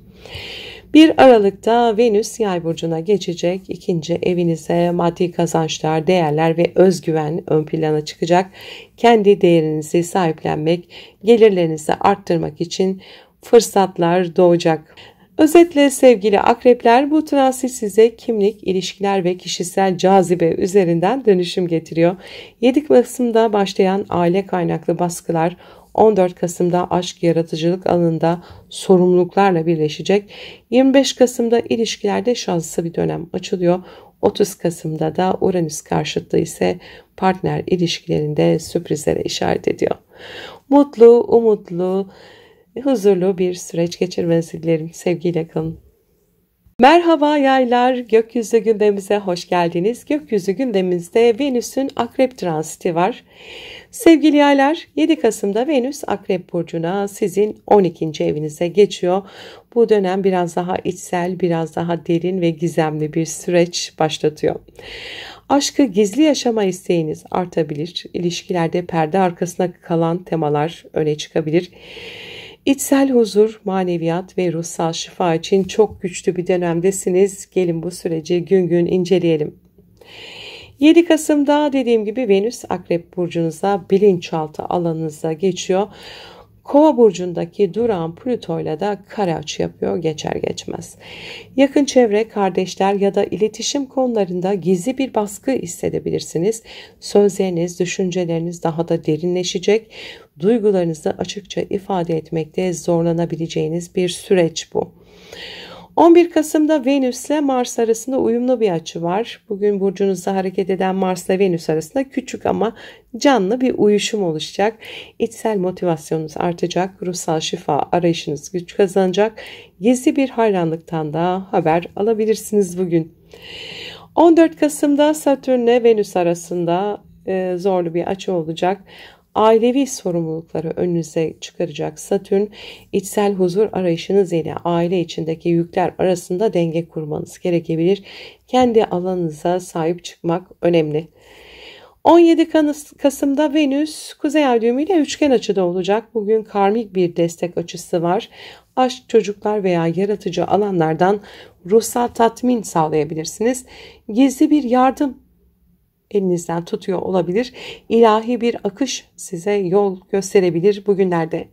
1 Aralık'ta Venüs Yay burcuna geçecek. 2. evinize maddi kazançlar, değerler ve özgüven ön plana çıkacak. Kendi değerinizi sahiplenmek, gelirlerinizi arttırmak için fırsatlar doğacak. Özetle sevgili akrepler, bu transit size kimlik, ilişkiler ve kişisel cazibe üzerinden dönüşüm getiriyor. 7 Kasım'da başlayan aile kaynaklı baskılar 14 Kasım'da aşk yaratıcılık alanında sorumluluklarla birleşecek. 25 Kasım'da ilişkilerde şanslı bir dönem açılıyor. 30 Kasım'da da Uranüs karşıtlığı ise partner ilişkilerinde sürprizlere işaret ediyor. Mutlu, umutlu, huzurlu bir süreç geçirmenizi dilerim. Sevgiyle kalın. Merhaba yaylar, gökyüzü gündemimize hoş geldiniz. Gökyüzü gündemimizde Venüs'ün Akrep transiti var. Sevgili yaylar, 7 Kasım'da Venüs Akrep Burcu'na, sizin 12. evinize geçiyor. Bu dönem biraz daha içsel, biraz daha derin ve gizemli bir süreç başlatıyor. Aşkı gizli yaşama isteğiniz artabilir. İlişkilerde perde arkasına kalan temalar öne çıkabilir. İçsel huzur, maneviyat ve ruhsal şifa için çok güçlü bir dönemdesiniz. Gelin bu süreci gün gün inceleyelim. 7 Kasım'da dediğim gibi Venüs Akrep Burcu'nuza, bilinçaltı alanınıza geçiyor. Kova burcundaki duran Plüto'yla da kare açı yapıyor geçer geçmez. Yakın çevre, kardeşler ya da iletişim konularında gizli bir baskı hissedebilirsiniz. Sözleriniz, düşünceleriniz daha da derinleşecek. Duygularınızı açıkça ifade etmekte zorlanabileceğiniz bir süreç bu. 11 Kasım'da Venüs ile Mars arasında uyumlu bir açı var. Bugün burcunuzda hareket eden Mars ile Venüs arasında küçük ama canlı bir uyuşum oluşacak. İçsel motivasyonunuz artacak, ruhsal şifa arayışınız güç kazanacak. Gizli bir hayranlıktan da haber alabilirsiniz bugün. 14 Kasım'da Satürn ile Venüs arasında zorlu bir açı olacak. Ailevi sorumlulukları önünüze çıkaracak Satürn, içsel huzur arayışınız ile aile içindeki yükler arasında denge kurmanız gerekebilir. Kendi alanınıza sahip çıkmak önemli. 17 Kasım'da Venüs Kuzey Ay düğümü ile üçgen açıda olacak. Bugün karmik bir destek açısı var. Aşk, çocuklar veya yaratıcı alanlardan ruhsal tatmin sağlayabilirsiniz. Gizli bir yardım elinizden tutuyor olabilir. İlahi bir akış size yol gösterebilir bugünlerde.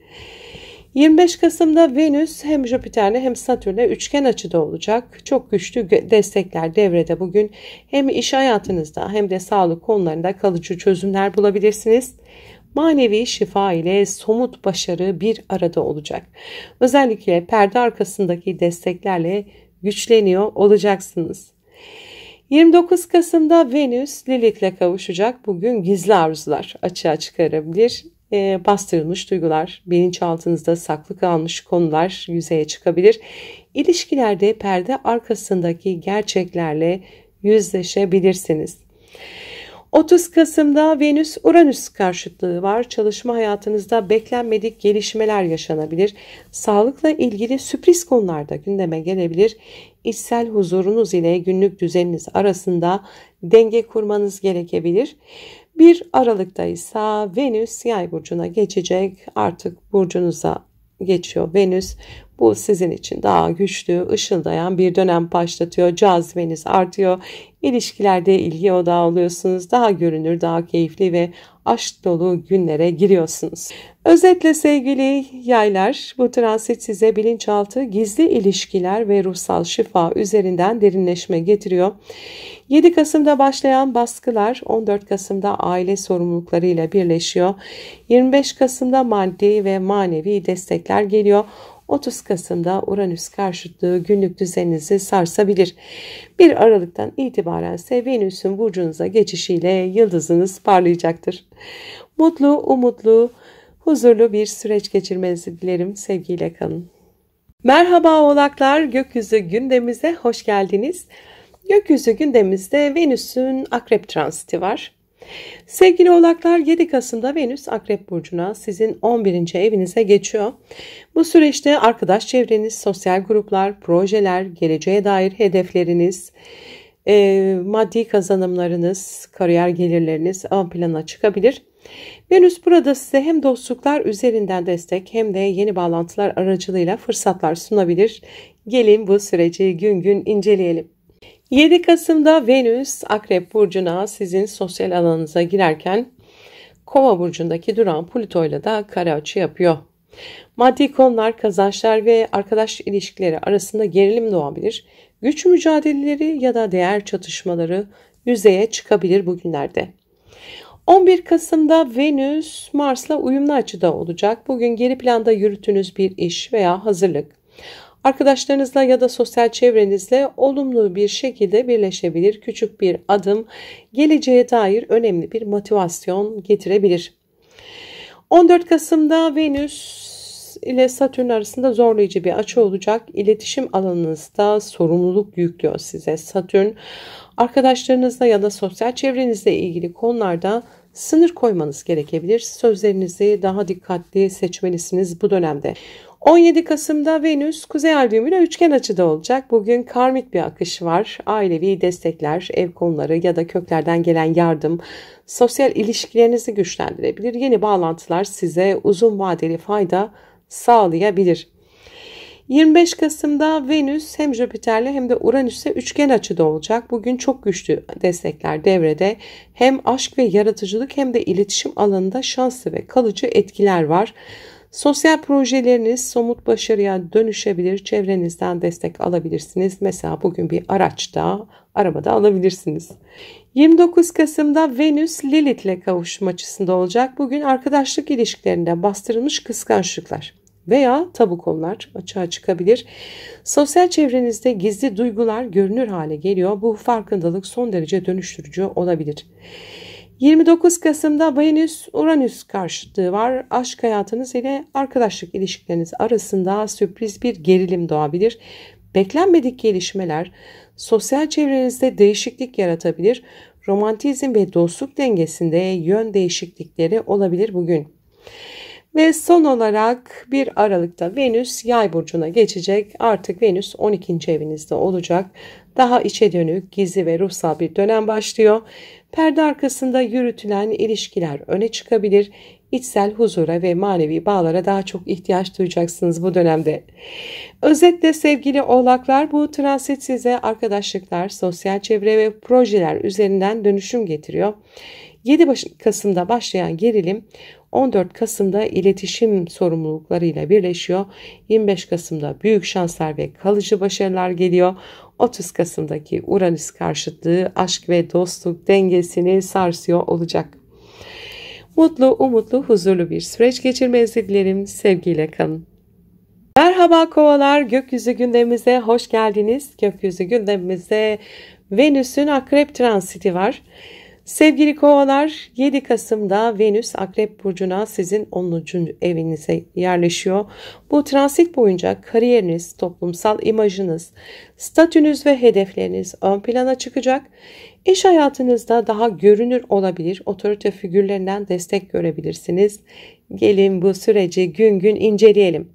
25 Kasım'da Venüs hem Jüpiter'le hem Satürn'le üçgen açıda olacak. Çok güçlü destekler devrede bugün. Hem iş hayatınızda hem de sağlık konularında kalıcı çözümler bulabilirsiniz. Manevi şifa ile somut başarı bir arada olacak. Özellikle perde arkasındaki desteklerle güçleniyor olacaksınız. 29 Kasım'da Venüs Lilith'le kavuşacak. Bugün gizli arzular açığa çıkarabilir. Bastırılmış duygular, bilinçaltınızda saklı kalmış konular yüzeye çıkabilir. İlişkilerde perde arkasındaki gerçeklerle yüzleşebilirsiniz. 30 Kasım'da Venüs-Uranüs karşıtlığı var. Çalışma hayatınızda beklenmedik gelişmeler yaşanabilir. Sağlıkla ilgili sürpriz konularda gündeme gelebilir. İçsel huzurunuz ile günlük düzeniniz arasında denge kurmanız gerekebilir. 1 Aralık'ta ise Venüs Yay burcuna geçecek. Artık burcunuza geçiyor Venüs. Bu sizin için daha güçlü, ışıldayan bir dönem başlatıyor. Cazibeniz artıyor. İlişkilerde ilgi odağı oluyorsunuz. Daha görünür, daha keyifli ve aşk dolu günlere giriyorsunuz. Özetle sevgili yaylar, bu transit size bilinçaltı, gizli ilişkiler ve ruhsal şifa üzerinden derinleşme getiriyor. 7 Kasım'da başlayan baskılar 14 Kasım'da aile sorumluluklarıyla birleşiyor. 25 Kasım'da maddi ve manevi destekler geliyor. 30 Kasım'da Uranüs karşıtlığı günlük düzeninizi sarsabilir. 1 Aralık'tan itibaren ise Venüs'ün burcunuza geçişiyle yıldızınız parlayacaktır. Mutlu, umutlu, huzurlu bir süreç geçirmenizi dilerim. Sevgiyle kalın. Merhaba oğlaklar, gökyüzü gündemimize hoş geldiniz. Gökyüzü gündemimizde Venüs'ün Akrep transiti var. Sevgili oğlaklar, 7 Kasım'da Venüs Akrep Burcu'na, sizin 11. evinize geçiyor. Bu süreçte arkadaş çevreniz, sosyal gruplar, projeler, geleceğe dair hedefleriniz, maddi kazanımlarınız, kariyer gelirleriniz ön plana çıkabilir. Venüs burada size hem dostluklar üzerinden destek hem de yeni bağlantılar aracılığıyla fırsatlar sunabilir. Gelin bu süreci gün gün inceleyelim. 7 Kasım'da Venüs Akrep Burcu'na, sizin sosyal alanınıza girerken Kova burcundaki duran Plüto'yla da kare açı yapıyor. Maddi konular, kazançlar ve arkadaş ilişkileri arasında gerilim doğabilir. Güç mücadeleleri ya da değer çatışmaları yüzeye çıkabilir bugünlerde. 11 Kasım'da Venüs Mars'la uyumlu açıda olacak. Bugün geri planda yürüttüğünüz bir iş veya hazırlık arkadaşlarınızla ya da sosyal çevrenizle olumlu bir şekilde birleşebilir. Küçük bir adım geleceğe dair önemli bir motivasyon getirebilir. 14 Kasım'da Venüs ile Satürn arasında zorlayıcı bir açı olacak. İletişim alanınızda sorumluluk yüklüyor size Satürn. Arkadaşlarınızla ya da sosyal çevrenizle ilgili konularda sınır koymanız gerekebilir. Sözlerinizi daha dikkatli seçmelisiniz bu dönemde. 17 Kasım'da Venüs Kuzey Ay düğümüyle üçgen açıda olacak. Bugün karmik bir akış var. Ailevi destekler, ev konuları ya da köklerden gelen yardım, sosyal ilişkilerinizi güçlendirebilir. Yeni bağlantılar size uzun vadeli fayda sağlayabilir. 25 Kasım'da Venüs hem Jüpiter'le hem de Uranüs'e üçgen açıda olacak. Bugün çok güçlü destekler devrede. Hem aşk ve yaratıcılık hem de iletişim alanında şanslı ve kalıcı etkiler var. Sosyal projeleriniz somut başarıya dönüşebilir. Çevrenizden destek alabilirsiniz. Mesela bugün bir araçta, arabada alabilirsiniz. 29 Kasım'da Venüs Lilith'le kavuşum açısında olacak. Bugün arkadaşlık ilişkilerinde bastırılmış kıskançlıklar veya tabu konular açığa çıkabilir. Sosyal çevrenizde gizli duygular görünür hale geliyor. Bu farkındalık son derece dönüştürücü olabilir. 29 Kasım'da Venüs-Uranüs karşıtlığı var. Aşk hayatınız ile arkadaşlık ilişkileriniz arasında sürpriz bir gerilim doğabilir. Beklenmedik gelişmeler sosyal çevrenizde değişiklik yaratabilir. Romantizm ve dostluk dengesinde yön değişiklikleri olabilir bugün. Ve son olarak 1 Aralık'ta Venüs Yay burcuna geçecek. Artık Venüs 12. evinizde olacak. Daha içe dönük, gizli ve ruhsal bir dönem başlıyor. Perde arkasında yürütülen ilişkiler öne çıkabilir. İçsel huzura ve manevi bağlara daha çok ihtiyaç duyacaksınız bu dönemde. Özetle sevgili oğlaklar, bu transit size arkadaşlıklar, sosyal çevre ve projeler üzerinden dönüşüm getiriyor. 7 Kasım'da başlayan gerilim 14 Kasım'da iletişim sorumluluklarıyla birleşiyor. 25 Kasım'da büyük şanslar ve kalıcı başarılar geliyor. 30 Kasım'daki Uranüs karşıtlığı aşk ve dostluk dengesini sarsıyor olacak. Mutlu, umutlu, huzurlu bir süreç geçirmenizi dilerim. Sevgiyle kalın. Merhaba kovalar, gökyüzü gündemimize hoş geldiniz. Gökyüzü gündemimizde Venüs'ün Akrep transiti var. Sevgili kovalar, 7 Kasım'da Venüs Akrep burcuna sizin 10. evinize yerleşiyor. Bu transit boyunca kariyeriniz, toplumsal imajınız, statünüz ve hedefleriniz ön plana çıkacak. İş hayatınızda daha görünür olabilir, otorite figürlerinden destek görebilirsiniz. Gelin bu süreci gün gün inceleyelim.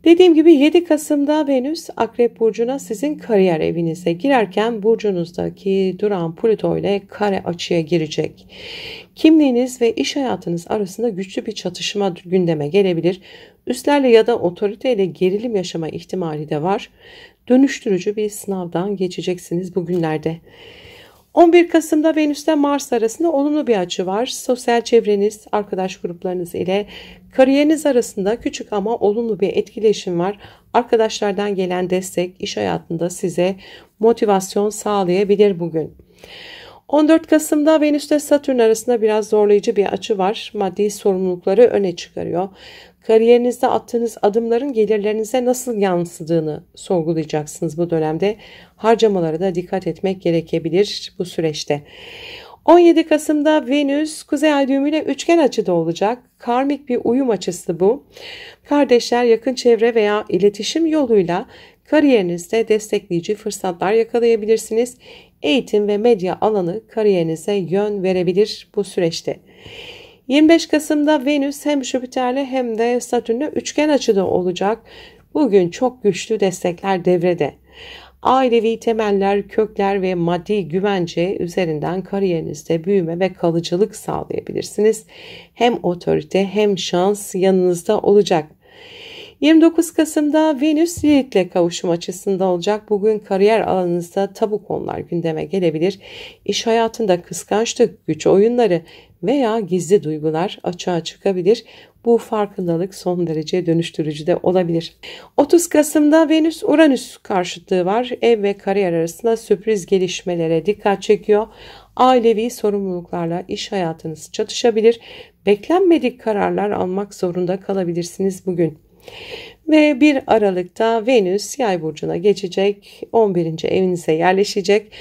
Dediğim gibi 7 Kasım'da Venüs Akrep burcuna sizin kariyer evinize girerken burcunuzdaki duran Plüto ile kare açıya girecek. Kimliğiniz ve iş hayatınız arasında güçlü bir çatışma gündeme gelebilir. Üstlerle ya da otoriteyle gerilim yaşama ihtimali de var. Dönüştürücü bir sınavdan geçeceksiniz bugünlerde. 11 Kasım'da Venüs ile Mars arasında olumlu bir açı var. Sosyal çevreniz, arkadaş gruplarınız ile kariyeriniz arasında küçük ama olumlu bir etkileşim var. Arkadaşlardan gelen destek iş hayatında size motivasyon sağlayabilir bugün. 14 Kasım'da Venüs ile Satürn arasında biraz zorlayıcı bir açı var. Maddi sorumlulukları öne çıkarıyor. Kariyerinizde attığınız adımların gelirlerinize nasıl yansıdığını sorgulayacaksınız bu dönemde. Harcamalara da dikkat etmek gerekebilir bu süreçte. 17 Kasım'da Venüs Kuzey Ay düğümüyle üçgen açıda olacak. Karmik bir uyum açısı bu. Kardeşler, yakın çevre veya iletişim yoluyla kariyerinizde destekleyici fırsatlar yakalayabilirsiniz. Eğitim ve medya alanı kariyerinize yön verebilir bu süreçte. 25 Kasım'da Venüs hem Jüpiter'le hem de Satürn'le üçgen açıda olacak. Bugün çok güçlü destekler devrede. Ailevi temeller, kökler ve maddi güvence üzerinden kariyerinizde büyüme ve kalıcılık sağlayabilirsiniz. Hem otorite hem şans yanınızda olacak. 29 Kasım'da Venüs Lilith'le kavuşum açısında olacak. Bugün kariyer alanınızda tabu konular gündeme gelebilir. İş hayatında kıskançlık, güç oyunları veya gizli duygular açığa çıkabilir. Bu farkındalık son derece dönüştürücü de olabilir. 30 Kasım'da Venüs-Uranüs karşıtlığı var. Ev ve kariyer arasında sürpriz gelişmelere dikkat çekiyor. Ailevi sorumluluklarla iş hayatınız çatışabilir. Beklenmedik kararlar almak zorunda kalabilirsiniz bugün. Ve 1 Aralık'ta Venüs Yay burcuna geçecek, 11. evinize yerleşecek.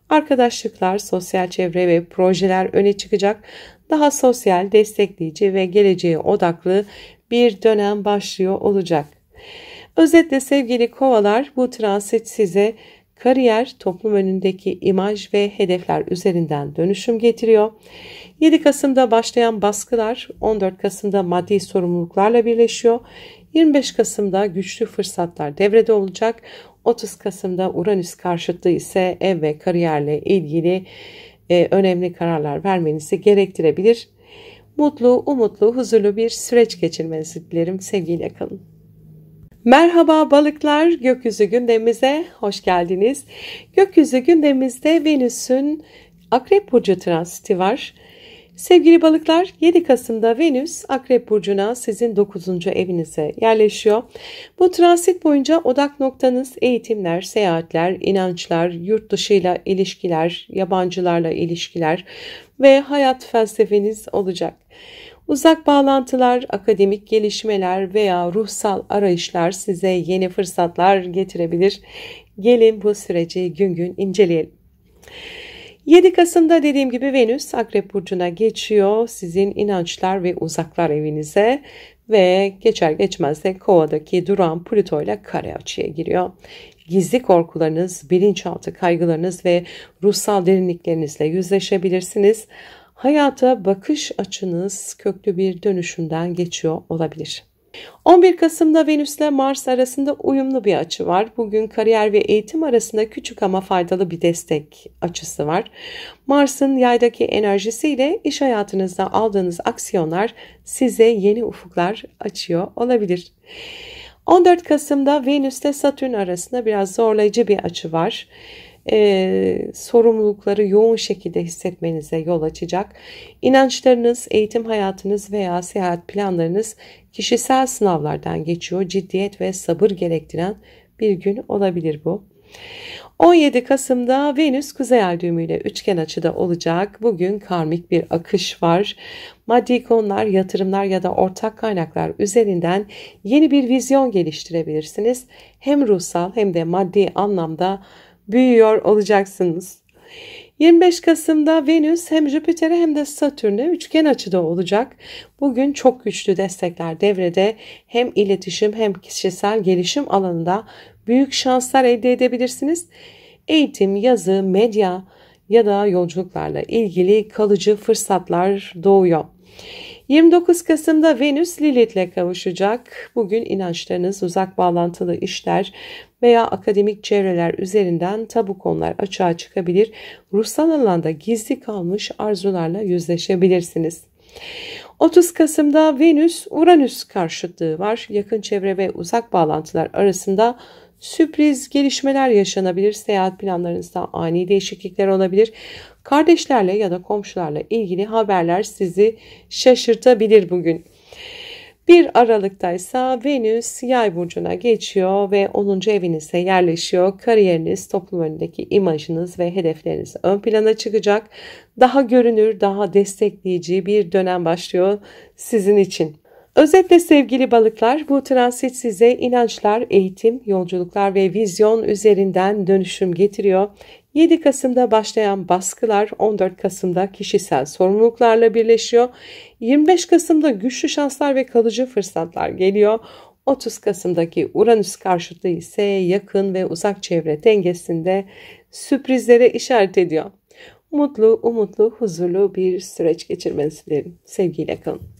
Arkadaşlıklar, sosyal çevre ve projeler öne çıkacak. Daha sosyal, destekleyici ve geleceğe odaklı bir dönem başlıyor olacak. Özetle sevgili kovalar, bu transit size kariyer, toplum önündeki imaj ve hedefler üzerinden dönüşüm getiriyor. 7 Kasım'da başlayan baskılar 14 Kasım'da maddi sorumluluklarla birleşiyor. 25 Kasım'da güçlü fırsatlar devrede olacak. 30 Kasım'da Uranüs karşıtlığı ise ev ve kariyerle ilgili önemli kararlar vermenizi gerektirebilir. Mutlu, umutlu, huzurlu bir süreç geçirmenizi dilerim. Sevgiyle kalın. Merhaba balıklar, gökyüzü gündemimize hoş geldiniz. Gökyüzü gündemimizde Venüs'ün Akrep Burcu transiti var. Sevgili balıklar, 7 Kasım'da Venüs Akrep Burcu'na, sizin 9. evinize yerleşiyor. Bu transit boyunca odak noktanız eğitimler, seyahatler, inançlar, yurt dışıyla ilişkiler, yabancılarla ilişkiler ve hayat felsefeniz olacak. Uzak bağlantılar, akademik gelişmeler veya ruhsal arayışlar size yeni fırsatlar getirebilir. Gelin bu süreci gün gün inceleyelim. 7 Kasım'da dediğim gibi Venüs Akrep Burcu'na geçiyor. Sizin inançlar ve uzaklar evinize ve geçer geçmez de Kova'daki duran Plüto ile kare açıya giriyor. Gizli korkularınız, bilinçaltı kaygılarınız ve ruhsal derinliklerinizle yüzleşebilirsiniz. Hayata bakış açınız köklü bir dönüşümden geçiyor olabilir. 11 Kasım'da Venüs ile Mars arasında uyumlu bir açı var. Bugün kariyer ve eğitim arasında küçük ama faydalı bir destek açısı var. Mars'ın yaydaki enerjisiyle iş hayatınızda aldığınız aksiyonlar size yeni ufuklar açıyor olabilir. 14 Kasım'da Venüs ile Satürn arasında biraz zorlayıcı bir açı var. Sorumlulukları yoğun şekilde hissetmenize yol açacak. İnançlarınız, eğitim hayatınız veya seyahat planlarınız kişisel sınavlardan geçiyor. Ciddiyet ve sabır gerektiren bir gün olabilir bu. 17 Kasım'da Venüs Kuzey Ay düğümüyle üçgen açıda olacak. Bugün karmik bir akış var. Maddi konular, yatırımlar ya da ortak kaynaklar üzerinden yeni bir vizyon geliştirebilirsiniz. Hem ruhsal hem de maddi anlamda büyüyor olacaksınız. 25 Kasım'da Venüs hem Jüpiter'e hem de Satürn'e üçgen açıda olacak. Bugün çok güçlü destekler devrede. Hem iletişim hem kişisel gelişim alanında büyük şanslar elde edebilirsiniz. Eğitim, yazı, medya ya da yolculuklarla ilgili kalıcı fırsatlar doğuyor. 29 Kasım'da Venüs Lilith'le kavuşacak. Bugün inançlarınız, uzak bağlantılı işler veya akademik çevreler üzerinden tabu konular açığa çıkabilir. Ruhsal alanda gizli kalmış arzularla yüzleşebilirsiniz. 30 Kasım'da Venüs Uranüs karşıtlığı var. Yakın çevre ve uzak bağlantılar arasında sürpriz gelişmeler yaşanabilir. Seyahat planlarınızda ani değişiklikler olabilir. Kardeşlerle ya da komşularla ilgili haberler sizi şaşırtabilir bugün. 1 Aralık'ta ise Venüs Yay burcuna geçiyor ve 10. evinize yerleşiyor. Kariyeriniz, toplum önündeki imajınız ve hedefleriniz ön plana çıkacak. Daha görünür, daha destekleyici bir dönem başlıyor sizin için. Özetle sevgili balıklar, bu transit size inançlar, eğitim, yolculuklar ve vizyon üzerinden dönüşüm getiriyor. 7 Kasım'da başlayan baskılar 14 Kasım'da kişisel sorumluluklarla birleşiyor. 25 Kasım'da güçlü şanslar ve kalıcı fırsatlar geliyor. 30 Kasım'daki Uranüs karşıtlığı ise yakın ve uzak çevre dengesinde sürprizlere işaret ediyor. Mutlu, umutlu, huzurlu bir süreç geçirmenizi dilerim. Sevgiyle kalın.